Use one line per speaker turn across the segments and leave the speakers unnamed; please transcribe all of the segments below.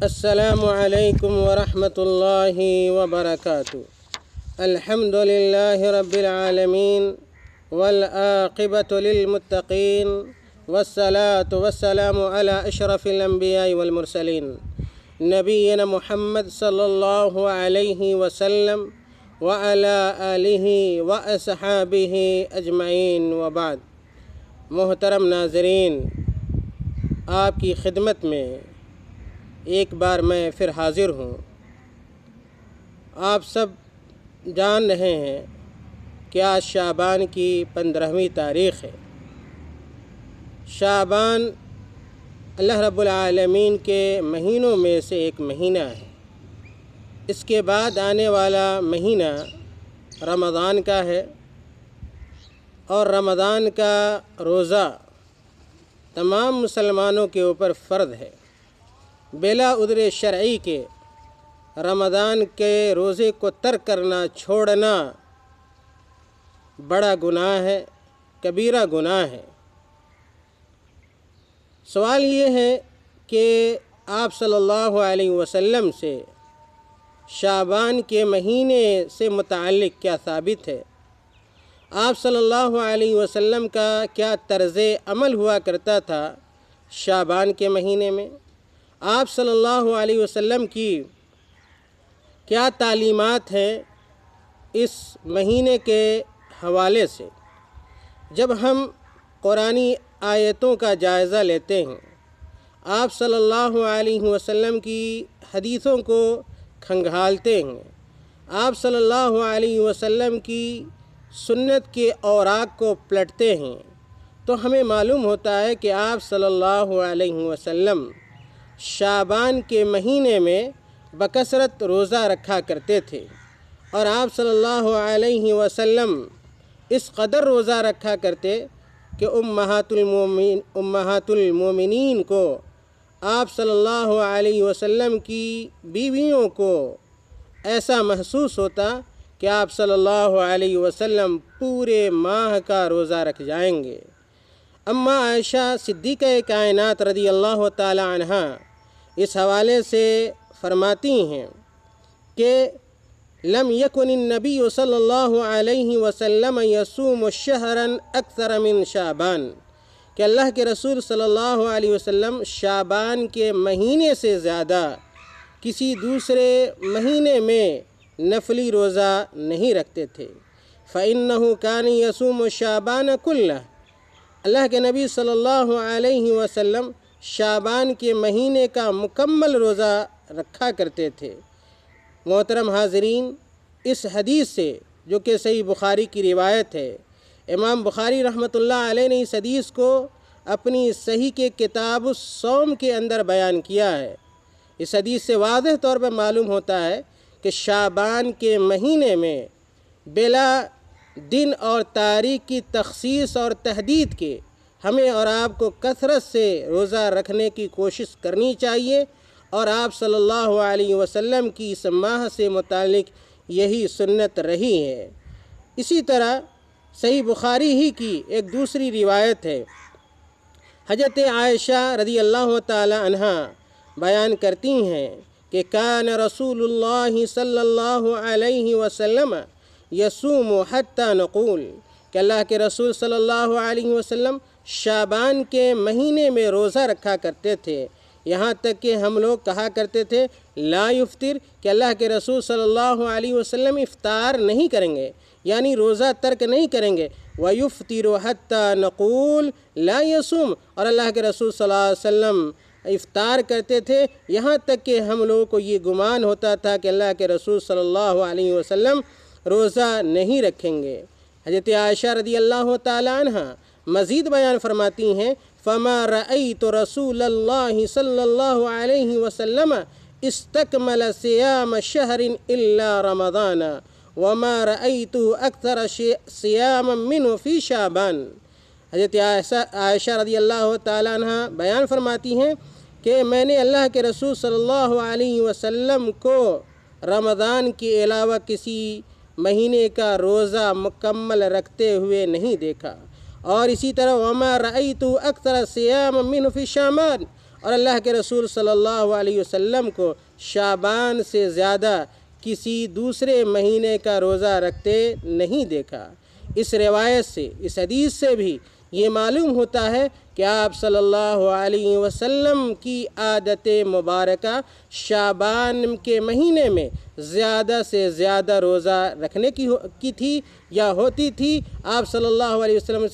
السلام علیکم ورحمۃ اللہ وبرکاتہ۔ الحمد للہ رب العالمین والعاقبۃ للمتقین والصلاة والسلام علی اشرف الانبیاء والمرسلین نبینا محمد صلی اللہ علیہ وسلم وعلی آلہ واصحابہ اجمعین وبعد۔ محترم ناظرین، آپ کی خدمت میں ایک بار میں پھر حاضر ہوں۔ آپ سب جان رہے ہیں کہ آج شعبان کی 15ویں تاریخ ہے۔ شعبان اللہ رب العالمین کے مہینوں میں سے ایک مہینہ ہے۔ اس کے بعد آنے والا مہینہ رمضان کا ہے، اور رمضان کا روزہ تمام مسلمانوں کے اوپر فرض ہے۔ بلا عذر شرعی کے رمضان کے روزے کو ترک کرنا، چھوڑنا بڑا گناہ ہے، کبیرہ گناہ ہے۔ سوال یہ ہے کہ آپ صلی اللہ علیہ وسلم سے شعبان کے مہینے سے متعلق کیا ثابت ہے؟ آپ صلی اللہ علیہ وسلم کا کیا طرز عمل ہوا کرتا تھا شعبان کے مہینے میں؟ آپ صلی اللہ علیہ وسلم کی کیا تعلیمات ہیں اس مہینے کے حوالے سے؟ جب ہم قرآنی آیتوں کا جائزہ لیتے ہیں، آپ صلی اللہ علیہ وسلم کی حدیثوں کو کھنگالتے ہیں، آپ صلی اللہ علیہ وسلم کی سنت کے اوراق کو پلٹتے ہیں، تو ہمیں معلوم ہوتا ہے کہ آپ صلی اللہ علیہ وسلم شعبان کے مہینے میں بکثرت روزہ رکھا کرتے تھے، اور آپ صلی اللہ علیہ وسلم اس قدر روزہ رکھا کرتے کہ امہات المومنین کو، آپ صلی اللہ علیہ وسلم کی بیویوں کو ایسا محسوس ہوتا کہ آپ صلی اللہ علیہ وسلم پورے ماہ کا روزہ رکھ جائیں گے۔ اما عائشہ صدیقہ کائنات رضی اللہ تعالی عنہا اس حوالے سے فرماتی ہیں کہ لم یکن النبی صلی اللہ علیہ وسلم یصوم شہرا اکثر من شعبان، کہ اللہ کے رسول صلی اللہ علیہ وسلم شعبان کے مہینے سے زیادہ کسی دوسرے مہینے میں نفلی روزہ نہیں رکھتے تھے۔ فإنہ کان یصوم شعبان کلہ، اللہ کے نبی صلی اللہ علیہ وسلم شعبان کے مہینے کا مکمل روزہ رکھا کرتے تھے۔ محترم حاضرین، اس حدیث سے جو کہ صحیح بخاری کی روایت ہے، امام بخاری رحمۃ اللہ علیہ نے اس حدیث کو اپنی صحیح کے کتاب الصوم کے اندر بیان کیا ہے۔ اس حدیث سے واضح طور پر معلوم ہوتا ہے کہ شعبان کے مہینے میں بلا دن اور تاریخ کی تخصیص اور تحدید کے ہمیں اور آپ کو کثرت سے روزہ رکھنے کی کوشش کرنی چاہیے، اور آپ صلی اللہ علیہ وسلم کی اس ماہ سے متعلق یہی سنت رہی ہے۔ اسی طرح صحیح بخاری ہی کی ایک دوسری روایت ہے، حضرت عائشہ رضی اللہ تعالی عنہا بیان کرتی ہیں کہ کان رسول اللہ صلی اللہ علیہ وسلم یصوم حتی نقول، کہ اللہ کے رسول صلی اللہ علیہ وسلم شعبان کے مہینے میں روزہ رکھا کرتے تھے، یہاں تک کہ ہم لوگ کہا کرتے تھے لا یفطر، کہ اللہ کے رسول صلی اللہ علیہ وسلم افطار نہیں کریں گے، یعنی روزہ ترک نہیں کریں گے۔ وَيُفْطِرُ حَتَّى نَقُولُ لَا يَصُومُ، اور اللہ کے رسول صلی اللہ علیہ وسلم افطار کرتے تھے یہاں تک کہ ہم لوگوں کو یہ گمان ہوتا تھا کہ اللہ کے رسول صلی اللہ علیہ وسلم روزہ نہیں رکھیں گے۔ حضرت عائشہ رضی اللہ تعالی عنہ مزید بیان فرماتی ہیں فَمَا رَأَيْتُ رَسُولَ اللَّهِ صلی اللہ علیہ وسلم استکمل صیام شہر الا رمضان وما رأيته أكثر صياما منه في شعبان۔ حضرت عائشہ رضی اللہ تعالیٰ عنہ بیان فرماتی ہیں کہ میں نے اللہ کے رسول صلی اللہ علیہ وسلم کو رمضان کے علاوہ کسی مہینے کا روزہ مکمل رکھتے ہوئے نہیں دیکھا، اور اسی طرح وما رأيت أكثر صياما منه في شعبان، اور اللہ کے رسول صلی اللہ علیہ وسلم کو شعبان سے زیادہ کسی دوسرے مہینے کا روزہ رکھتے نہیں دیکھا۔ اس روایت سے، اس حدیث سے بھی یہ معلوم ہوتا ہے کہ آپ صلی اللہ علیہ وسلم کی عادت مبارکہ شعبان کے مہینے میں زیادہ سے زیادہ روزہ رکھنے کی تھی یا ہوتی تھی۔ آپ صلی اللہ علیہ وسلم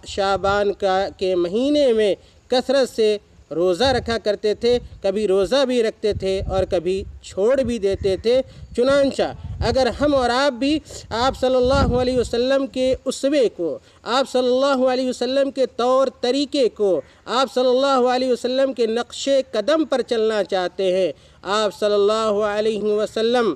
شعبان کے مہینے میں کثرت سے روزہ رکھا کرتے تھے، کبھی روزہ بھی رکھتے تھے اور کبھی چھوڑ بھی دیتے تھے۔ چنانچہ اگر ہم اور آپ بھی آپ صلی اللہ علیہ وسلم کے اسوے کو، آپ صلی اللہ علیہ وسلم کے طور طریقے کو، آپ صلی اللہ علیہ وسلم کے نقش قدم پر چلنا چاہتے ہیں، آپ صلی اللہ علیہ وسلم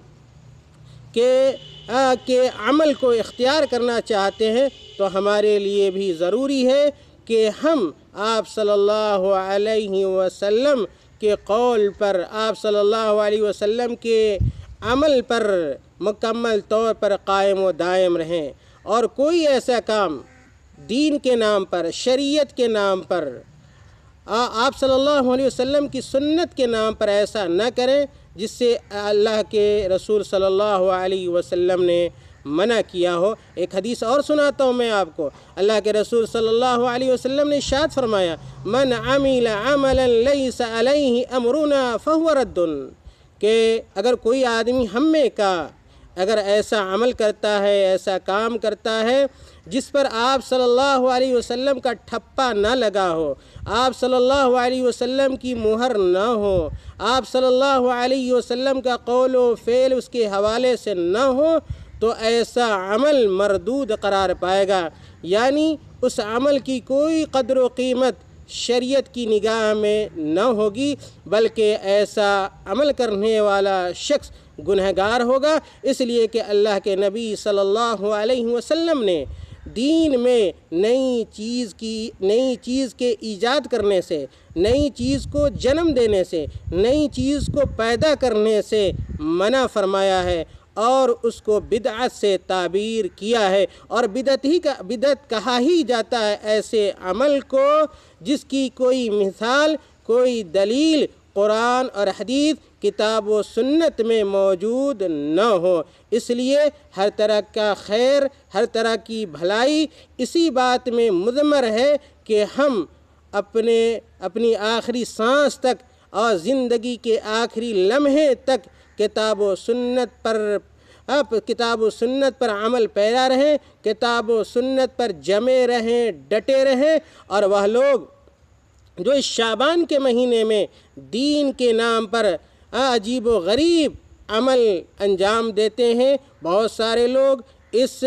کے عمل کو اختیار کرنا چاہتے ہیں، تو ہمارے لیے بھی ضروری ہے کہ ہم آپ صلی اللہ علیہ وسلم کے قول پر، آپ صلی اللہ علیہ وسلم کے عمل پر مکمل طور پر قائم و دائم رہیں، اور کوئی ایسا کام دین کے نام پر، شریعت کے نام پر، آپ صلی اللہ علیہ وسلم کی سنت کے نام پر ایسا نہ کریں جس سے اللہ کے رسول صلی اللہ علیہ وسلم نے منع کیا ہو۔ ایک حدیث اور سناتا ہوں میں آپ کو۔ اللہ کے رسول صلی اللہ علیہ وسلم نے ارشاد فرمایا، من عمل عملا لیس علیہ امرنا فہو رد، کہ اگر کوئی آدمی ہم میں کا اگر ایسا عمل کرتا ہے، ایسا کام کرتا ہے جس پر آپ صلی اللہ علیہ وسلم کا ٹھپا نہ لگا ہو، آپ صلی اللہ علیہ وسلم کی مہر نہ ہو، آپ صلی اللہ علیہ وسلم کا قول و فعل اس کے حوالے سے نہ ہو، تو ایسا عمل مردود قرار پائے گا، یعنی اس عمل کی کوئی قدر و قیمت شریعت کی نگاہ میں نہ ہوگی، بلکہ ایسا عمل کرنے والا شخص گنہگار ہوگا، اس لیے کہ اللہ کے نبی صلی اللہ علیہ وسلم نے دین میں نئی چیز کے ایجاد کرنے سے، نئی چیز کو جنم دینے سے، نئی چیز کو پیدا کرنے سے منع فرمایا ہے، اور اس کو بدعت سے تعبیر کیا ہے، اور بدعت کہا ہی جاتا ہے ایسے عمل کو جس کی کوئی مثال، کوئی دلیل قرآن اور حدیث، کتاب و سنت میں موجود نہ ہو۔ اس لیے ہر طرح کا خیر، ہر طرح کی بھلائی اسی بات میں مضمر ہے کہ ہم اپنی آخری سانس تک اور زندگی کے آخری لمحے تک کتاب و سنت پر عمل پیرا رہیں، کتاب و سنت پر جمے رہیں، ڈٹے رہیں، اور وہ لوگ جو اس شعبان کے مہینے میں دین کے نام پر عجیب و غریب عمل انجام دیتے ہیں، بہت سارے لوگ اس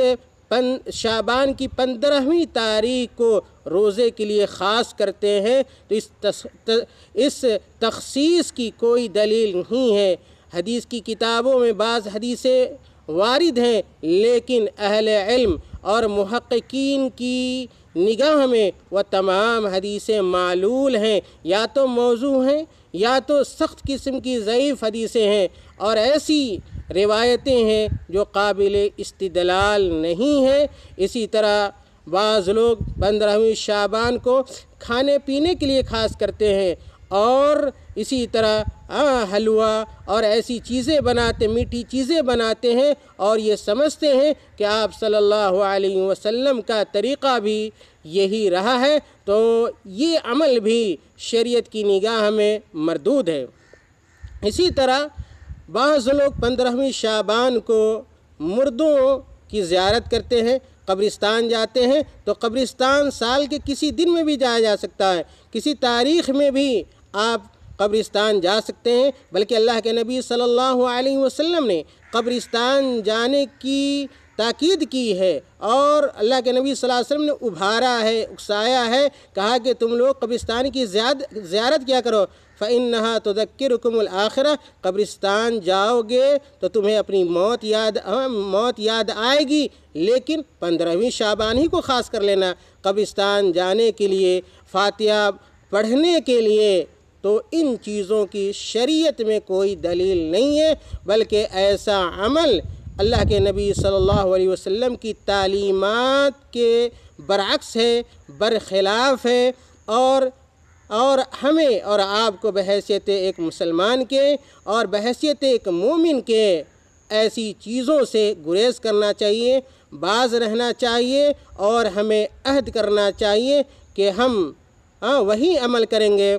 شعبان کی 15ویں تاریخ کو روزے کے لیے خاص کرتے ہیں، تو اس تخصیص کی کوئی دلیل نہیں ہے۔ حدیث کی کتابوں میں بعض حدیثیں وارد ہیں، لیکن اہل علم اور محققین کی نگاہ میں وہ تمام حدیثیں معلول ہیں، یا تو موضوع ہیں یا تو سخت قسم کی ضعیف حدیثیں ہیں، اور ایسی روایتیں ہیں جو قابل استدلال نہیں ہیں۔ اسی طرح بعض لوگ 15ویں شعبان کو کھانے پینے کے لیے خاص کرتے ہیں، اور اسی طرح حلوہ اور ایسی چیزیں میٹھی چیزیں بناتے ہیں، اور یہ سمجھتے ہیں کہ آپ صلی اللہ علیہ وسلم کا طریقہ بھی یہی رہا ہے، تو یہ عمل بھی شریعت کی نگاہ میں مردود ہے۔ اسی طرح بعض لوگ 15ویں شعبان کو مردوں کی زیارت کرتے ہیں، قبرستان جاتے ہیں، تو قبرستان سال کے کسی دن میں بھی جایا جا سکتا ہے، کسی تاریخ میں بھی آپ قبرستان جا سکتے ہیں، بلکہ اللہ کے نبی صلی اللہ علیہ وسلم نے قبرستان جانے کی تاکید کی ہے، اور اللہ کے نبی صلی اللہ علیہ وسلم نے ابھارا ہے، اکسایا ہے، کہا کہ تم لوگ قبرستان کی زیارت کیا کرو، فَإِنَّهَا تُذَكِّرُكُمُ الْآخِرَةَ، قبرستان جاؤ گے تو تمہیں اپنی موت یاد آئے گی، لیکن 15ویں شعبان ہی کو خاص کر لینا قبرستان جانے کے لیے، فاتحہ پڑھنے کے لیے۔ تو ان چیزوں کی شریعت میں کوئی دلیل نہیں ہے، بلکہ ایسا عمل اللہ کے نبی صلی اللہ علیہ وسلم کی تعلیمات کے برعکس ہے، برخلاف ہے، اور اور ہمیں اور آپ کو بحیثیت ایک مسلمان کے اور بحیثیت ایک مومن کے ایسی چیزوں سے گریز کرنا چاہیے، باز رہنا چاہیے، اور ہمیں عہد کرنا چاہیے کہ ہم وہی عمل کریں گے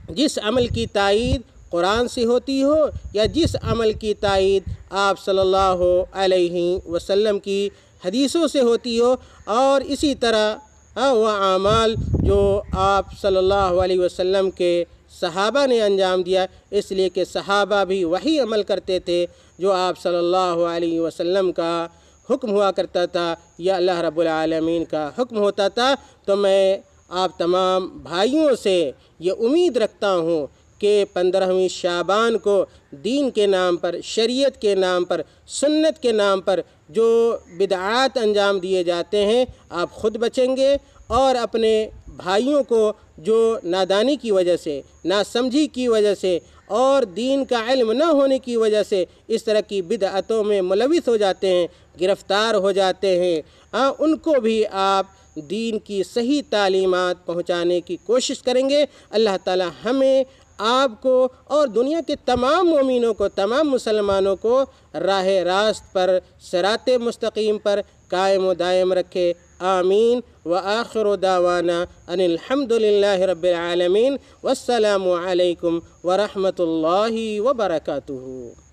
جس عمل کی تائید قرآن سے ہوتی ہو یا جس عمل کی تائید آپ صلی اللہ علیہ وسلم کی حدیثوں سے ہوتی ہو، اور اسی طرح وہ اعمال جو آپ صلی اللہ علیہ وسلم کے صحابہ نے انجام دیا، اس لیے کہ صحابہ بھی وہی عمل کرتے تھے جو آپ صلی اللہ علیہ وسلم کا حکم ہوا کرتا تھا یا اللہ رب العالمین کا حکم ہوتا تھا۔ تو میں آپ تمام بھائیوں سے یہ امید رکھتا ہوں کہ 15ویں شعبان کو دین کے نام پر، شریعت کے نام پر، سنت کے نام پر جو بدعات انجام دیے جاتے ہیں، آپ خود بچیں گے، اور اپنے بھائیوں کو جو نادانی کی وجہ سے، ناسمجھی کی وجہ سے اور دین کا علم نہ ہونے کی وجہ سے اس طرح کی بدعتوں میں ملوث ہو جاتے ہیں، گرفتار ہو جاتے ہیں، ان کو بھی آپ دین کی صحیح تعلیمات پہنچانے کی کوشش کریں گے۔ اللہ تعالی ہمیں، آپ کو اور دنیا کے تمام مومنوں کو، تمام مسلمانوں کو راہ راست پر، صراط مستقیم پر قائم و دائم رکھے، آمین۔ وآخر دعوانا ان الحمد للہ رب العالمین، والسلام علیکم ورحمۃ اللہ وبرکاتہ۔